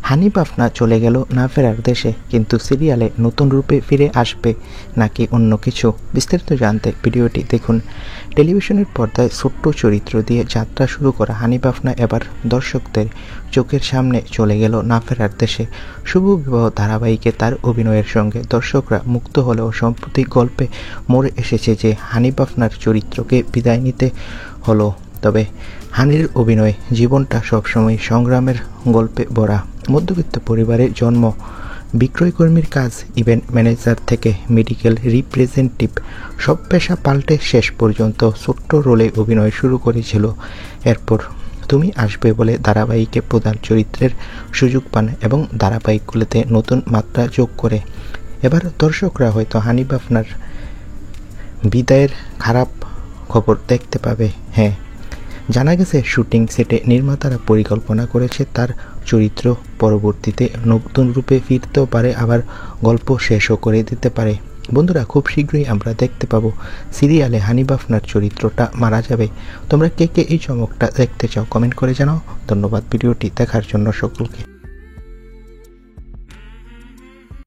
হানিফ আফনা চলে গেল না ফেরার দেশে, কিন্তু সিরিয়ালে নতুন রূপে ফিরে আসবে নাকি অন্য কিছু, বিস্তারিত জানতে ভিডিওটি দেখুন। টেলিভিশনের পর্দায় ছোট্ট চরিত্র দিয়ে যাত্রা শুরু করা হানিফ আফনা এবার দর্শকদের চোখের সামনে চলে গেল না ফেরার দেশে। শুভ বিবাহ ধারাবাহিকে তার অভিনয়ের সঙ্গে দর্শকরা মুগ্ধ হলেও সম্প্রতি গল্পে মোড় এসেছে যে হানিফ আফনার চরিত্রকে বিদায় নিতে হলো। তবে হানির অভিনয় জীবনটা সবসময় সংগ্রামের গল্পে ভরা। মধ্যবিত্ত পরিবারে জন্ম, বিক্রয়কর্মীর কাজ ইভেন্ট ম্যানেজার থেকে মেডিকেল রিপ্রেজেন্টেটিভ, সব পেশা পাল্টে শেষ পর্যন্ত ছোট্ট রোলে অভিনয় শুরু করেছিল। এরপর তুমি আসবে বলে ধারাবাহিকে প্রধান চরিত্রের সুযোগ পান এবং ধারাবাহিকগুলোতে নতুন মাত্রা যোগ করে। এবার দর্শকরা হয়তো হানিফ আফনার বিদায়ের খারাপ খবর দেখতে পাবে। হ্যাঁ, জানা গেছে শুটিং সেটে নির্মাতারা পরিকল্পনা করেছে তার চরিত্র পরবর্তীতে নতুন রূপে ফিরতেও পারে, আবার গল্প শেষও করে দিতে পারে। বন্ধুরা, খুব শীঘ্রই আমরা দেখতে পাবো সিরিয়ালে হানিফ আফনার চরিত্রটা মারা যাবে। তোমরা কে কে এই চমকটা দেখতে চাও কমেন্ট করে জানাও। ধন্যবাদ ভিডিওটি দেখার জন্য সকলকে।